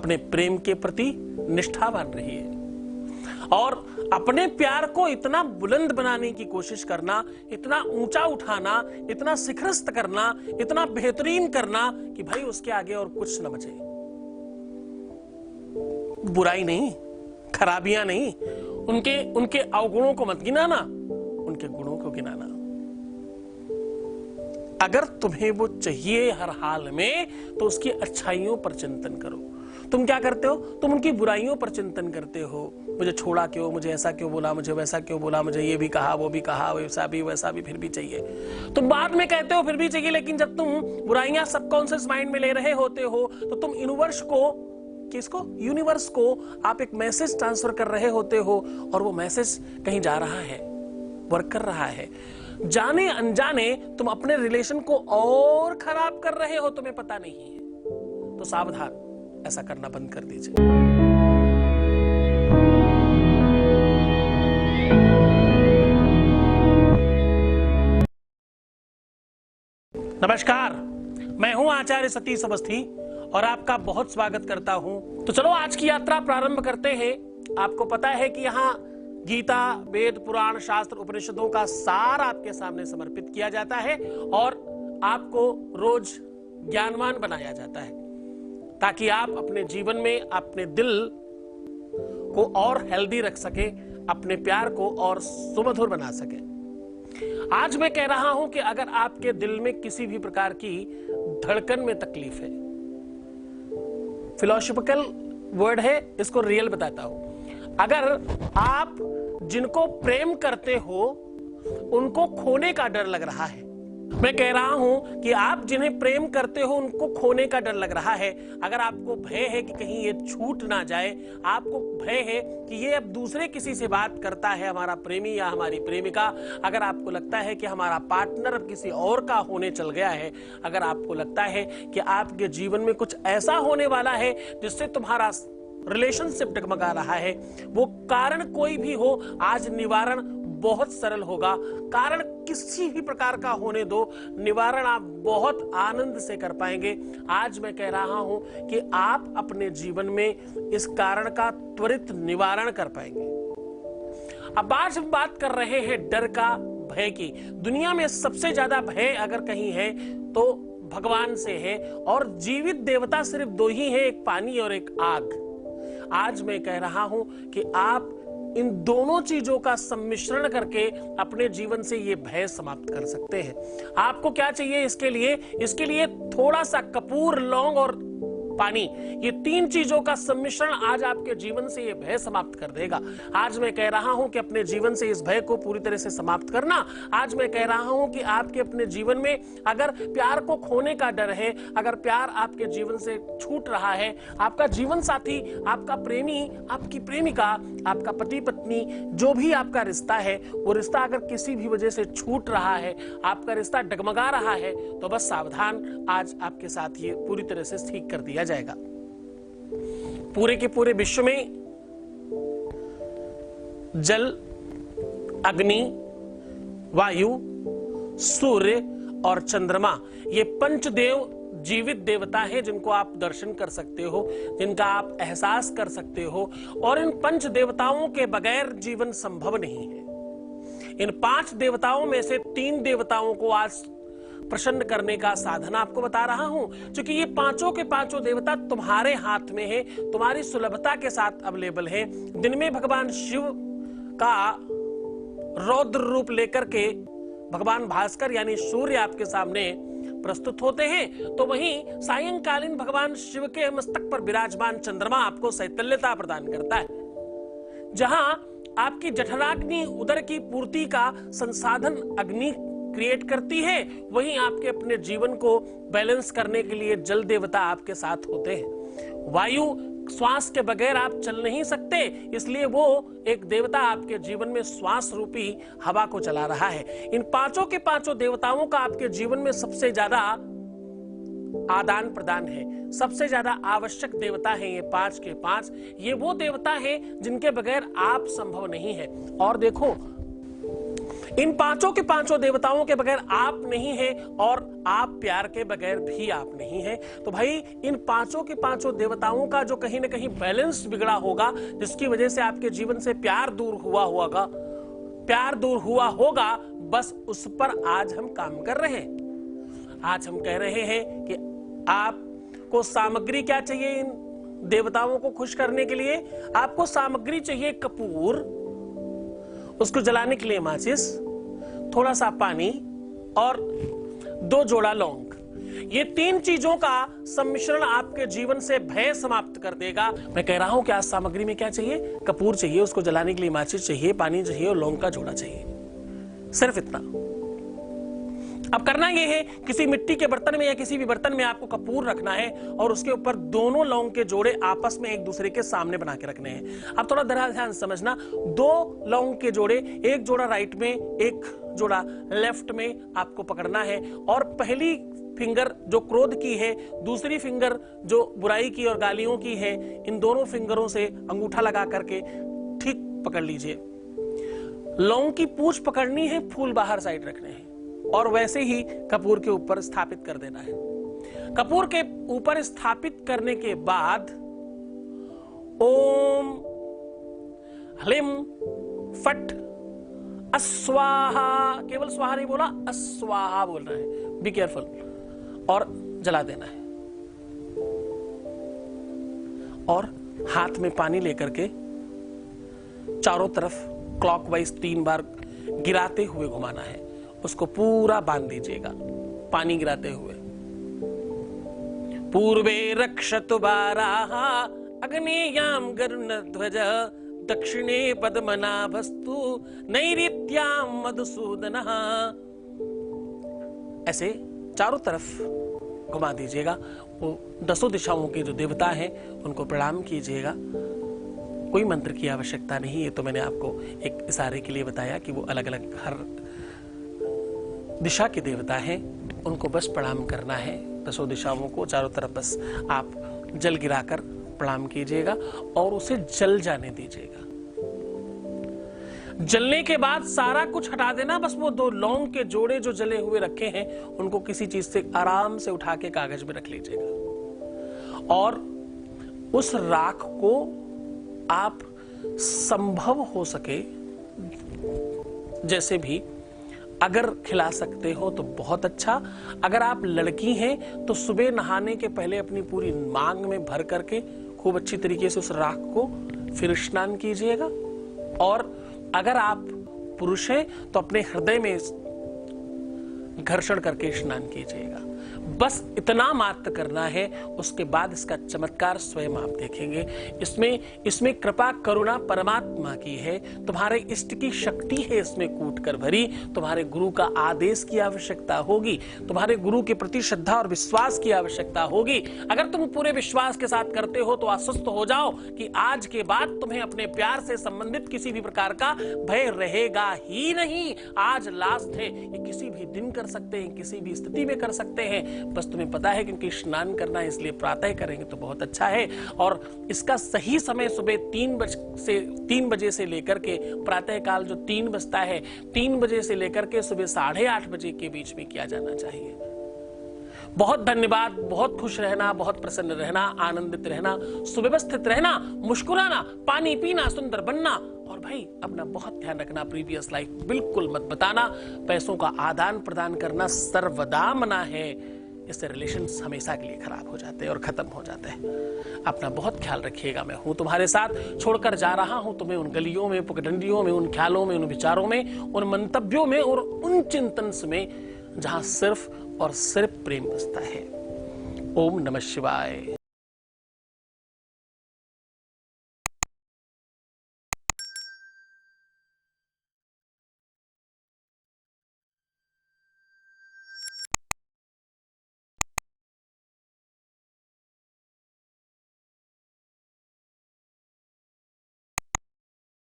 अपने प्रेम के प्रति निष्ठावान रहिए और अपने प्यार को इतना बुलंद बनाने की कोशिश करना, इतना ऊंचा उठाना, इतना शिखरस्त करना, इतना बेहतरीन करना कि भाई उसके आगे और कुछ न बचे। बुराई नहीं, खराबियां नहीं, उनके अवगुणों को मत गिनाना, उनके गुणों को गिनाना। अगर तुम्हें वो चाहिए हर हाल में तो उसकी अच्छाइयों पर चिंतन करो। तुम क्या करते हो? तुम उनकी बुराइयों पर चिंतन करते हो। मुझे छोड़ा क्यों, मुझे ऐसा क्यों बोला, मुझे वैसा क्यों बोला, मुझे ये भी कहा, वो भी कहा, वैसा भी फिर भी चाहिए। तुम बाद में कहते हो फिर भी चाहिए, लेकिन जब तुम बुराइयां सबकॉन्शियस माइंड में ले रहे होते हो तो तुम यूनिवर्स को आप एक मैसेज ट्रांसफर कर रहे होते हो और वो मैसेज कहीं जा रहा है, वर्क कर रहा है। जाने अनजाने तुम अपने रिलेशन को और खराब कर रहे हो, तुम्हें पता नहीं है। तो सावधान, ऐसा करना बंद कर दीजिए। नमस्कार, मैं हूं आचार्य सतीश अवस्थी और आपका बहुत स्वागत करता हूं। तो चलो आज की यात्रा प्रारंभ करते हैं। आपको पता है कि यहाँ गीता, वेद, पुराण, शास्त्र, उपनिषदों का सार आपके सामने समर्पित किया जाता है और आपको रोज ज्ञानवान बनाया जाता है ताकि आप अपने जीवन में अपने दिल को और हेल्दी रख सके, अपने प्यार को और सुमधुर बना सके। आज मैं कह रहा हूं कि अगर आपके दिल में किसी भी प्रकार की धड़कन में तकलीफ है, फिलोसॉफिकल वर्ड है, इसको रियल बताता हूं। अगर आप जिनको प्रेम करते हो उनको खोने का डर लग रहा है, मैं कह रहा हूं कि आप जिन्हें प्रेम करते हो उनको खोने का डर लग रहा है, अगर आपको भय है कि कहीं ये छूट ना जाए, आपको भय है कि ये अब दूसरे किसी से बात करता है, हमारा प्रेमी या हमारी प्रेमिका, अगर आपको लगता है कि हमारा पार्टनर अब किसी और का होने चल गया है, अगर आपको लगता है कि आपके जीवन में कुछ ऐसा होने वाला है जिससे तुम्हारा रिलेशनशिप डगमगा रहा है, वो कारण कोई भी हो, आज निवारण बहुत सरल होगा। कारण किसी भी प्रकार का होने दो, निवारण आप बहुत आनंद से कर पाएंगे। आज मैं कह रहा हूं कि आप अपने जीवन में इस कारण का त्वरित निवारण कर पाएंगे। अब आज हम बात कर रहे हैं डर का, भय की। दुनिया में सबसे ज्यादा भय अगर कहीं है तो भगवान से है और जीवित देवता सिर्फ दो ही है, एक पानी और एक आग। आज मैं कह रहा हूं कि आप इन दोनों चीजों का सम्मिश्रण करके अपने जीवन से ये भय समाप्त कर सकते हैं। आपको क्या चाहिए इसके लिए थोड़ा सा कपूर, लौंग और पानी, ये तीन चीजों का सम्मिश्रण आज आपके जीवन से ये भय समाप्त कर देगा। आज मैं कह रहा हूं कि अपने जीवन से इस भय को पूरी तरह से समाप्त करना। आज मैं कह रहा हूं कि आपके अपने जीवन में अगर प्यार को खोने का डर है, अगर प्यार आपके जीवन से छूट रहा है, आपका जीवन साथी, आपका प्रेमी, आपकी प्रेमिका, आपका पति पत्नी, जो भी आपका रिश्ता है, वो रिश्ता अगर किसी भी वजह से छूट रहा है, आपका रिश्ता डगमगा रहा है, तो बस सावधान, आज आपके साथ ये पूरी तरह से ठीक कर दिया जाएगा। पूरे के पूरे विश्व में जल, अग्नि, वायु, सूर्य और चंद्रमा, ये पंचदेव जीवित देवता हैं जिनको आप दर्शन कर सकते हो, जिनका आप एहसास कर सकते हो, और इन पंच देवताओं के बगैर जीवन संभव नहीं है। इन पांच देवताओं में से तीन देवताओं को आज प्रसन्न करने का साधन आपको बता रहा हूं, क्योंकि ये पांचों के पांचों देवता तुम्हारे हाथ में है, तुम्हारी सुलभता के साथ अवेलेबल है। दिन में भगवान शिव का रौद्र रूप लेकर के भगवान भास्कर यानी सूर्य आपके सामने प्रस्तुत होते हैं, तो वहीं सायंकालीन भगवान शिव के मस्तक पर विराजमान चंद्रमा आपको शैतल्यता प्रदान करता है। जहां आपकी जठराग्नि उदर की पूर्ति का संसाधन अग्नि क्रिएट करती है, वहीं आपके अपने जीवन को बैलेंस करने के लिए जल देवता आपके साथ होते हैं। वायु, श्वास के बगैर आप चल नहीं सकते, इसलिए वो एक देवता आपके जीवन में श्वास रूपी हवा को चला रहा है। इन पांचों के पांचों देवताओं का आपके जीवन में सबसे ज्यादा आदान प्रदान है, सबसे ज्यादा आवश्यक देवता है ये पांच के पांच। ये वो देवता है जिनके बगैर आप संभव नहीं है। और देखो, इन पांचों के पांचों देवताओं के बगैर आप नहीं हैं और आप प्यार के बगैर भी आप नहीं हैं। तो भाई इन पांचों के पांचों देवताओं का जो कहीं ना कहीं बैलेंस बिगड़ा होगा, जिसकी वजह से आपके जीवन से प्यार दूर हुआ होगा, बस उस पर आज हम काम कर रहे हैं। आज हम कह रहे हैं कि आपको सामग्री क्या चाहिए इन देवताओं को खुश करने के लिए? आपको सामग्री चाहिए कपूर, उसको जलाने के लिए माचिस, थोड़ा सा पानी और 2 जोड़ा लौंग। ये 3 चीजों का सम्मिश्रण आपके जीवन से भय समाप्त कर देगा। मैं कह रहा हूं कि आज सामग्री में क्या चाहिए? कपूर चाहिए, उसको जलाने के लिए माचिस चाहिए, पानी चाहिए और लौंग का जोड़ा चाहिए। सिर्फ इतना। अब करना यह है, किसी मिट्टी के बर्तन में या किसी भी बर्तन में आपको कपूर रखना है और उसके ऊपर दोनों लौंग के जोड़े आपस में एक दूसरे के सामने बना के रखने हैं। अब थोड़ा ध्यान समझना, 2 लौंग के जोड़े, एक जोड़ा राइट में, एक जोड़ा लेफ्ट में आपको पकड़ना है और पहली फिंगर जो क्रोध की है, दूसरी फिंगर जो बुराई की और गालियों की है, इन दोनों फिंगरों से अंगूठा लगा करके ठीक पकड़ लीजिए। लौंग की पूंछ पकड़नी है, फूल बाहर साइड रखने हैं और वैसे ही कपूर के ऊपर स्थापित कर देना है। कपूर के ऊपर स्थापित करने के बाद ओम ह्लीम फट अस्वाहा, केवल स्वाहा नहीं बोला, अस्वाहा बोल रहे हैं, बी केयरफुल, और जला देना है। और हाथ में पानी लेकर के चारों तरफ क्लॉकवाइज 3 बार गिराते हुए घुमाना है। उसको पूरा बांध दीजिएगा पानी गिराते हुए। पूर्वे रक्षतु बाराः अग्नेयाम गरुणध्वज दक्षिणे पद्मनाभस्तु नैऋत्याम मधुसूदनः। ऐसे चारों तरफ घुमा दीजिएगा। वो 10 दिशाओं के जो देवता हैं उनको प्रणाम कीजिएगा। कोई मंत्र की आवश्यकता नहीं है, तो मैंने आपको एक इशारे के लिए बताया कि वो अलग अलग हर दिशा के देवता हैं, उनको बस प्रणाम करना है। 10 दिशाओं को चारों तरफ बस आप जल गिराकर प्रणाम कीजिएगा और उसे जल जाने दीजिएगा। जलने के बाद सारा कुछ हटा देना, बस वो 2 लौंग के जोड़े जो जले हुए रखे हैं उनको किसी चीज से आराम से उठा के कागज में रख लीजिएगा। और उस राख को आप संभव हो सके जैसे भी अगर खिला सकते हो तो बहुत अच्छा। अगर आप लड़की हैं तो सुबह नहाने के पहले अपनी पूरी मांग में भर करके खूब अच्छी तरीके से उस राख को फिर स्नान कीजिएगा। और अगर आप पुरुष हैं तो अपने हृदय में घर्षण करके स्नान कीजिएगा। बस इतना मात्र करना है, उसके बाद इसका चमत्कार स्वयं आप देखेंगे। इसमें कृपा करुणा परमात्मा की है, तुम्हारे इष्ट की शक्ति है इसमें कूट कर भरी। तुम्हारे गुरु का आदेश की आवश्यकता होगी, तुम्हारे गुरु के प्रति श्रद्धा और विश्वास की आवश्यकता होगी। अगर तुम पूरे विश्वास के साथ करते हो तो आश्वस्त हो जाओ कि आज के बाद तुम्हें अपने प्यार से संबंधित किसी भी प्रकार का भय रहेगा ही नहीं। आज लास्ट है, ये किसी भी दिन कर सकते हैं, किसी भी स्थिति में कर सकते हैं। बस तुम्हें पता है क्योंकि स्नान करना है इसलिए प्रातः करेंगे तो बहुत अच्छा है। और इसका सही समय सुबह 3 बजे से लेकर के प्रातः काल जो 3 बजता है, 3 बजे से लेकर के सुबह 8:30 बजे के बीच में किया जाना चाहिए। बहुत धन्यवाद। बहुत खुश रहना, बहुत प्रसन्न रहना, आनंदित रहना, सुव्यवस्थित रहना, मुस्कुराना, पानी पीना, सुंदर बनना और भाई अपना बहुत ध्यान रखना। प्रीवियस लाइफ बिल्कुल मत बताना। पैसों का आदान प्रदान करना सर्वदा मना है, इससे रिलेशंस हमेशा के लिए खराब हो जाते हैं और खत्म हो जाते हैं। अपना बहुत ख्याल रखिएगा। मैं हूं तुम्हारे साथ, छोड़कर जा रहा हूं तुम्हें उन गलियों में, पगडंडियों में, उन ख्यालों में, उन विचारों में, उन मंतव्यों में और उन चिंतन में जहां सिर्फ और सिर्फ प्रेम बसता है। ओम नमः शिवाय।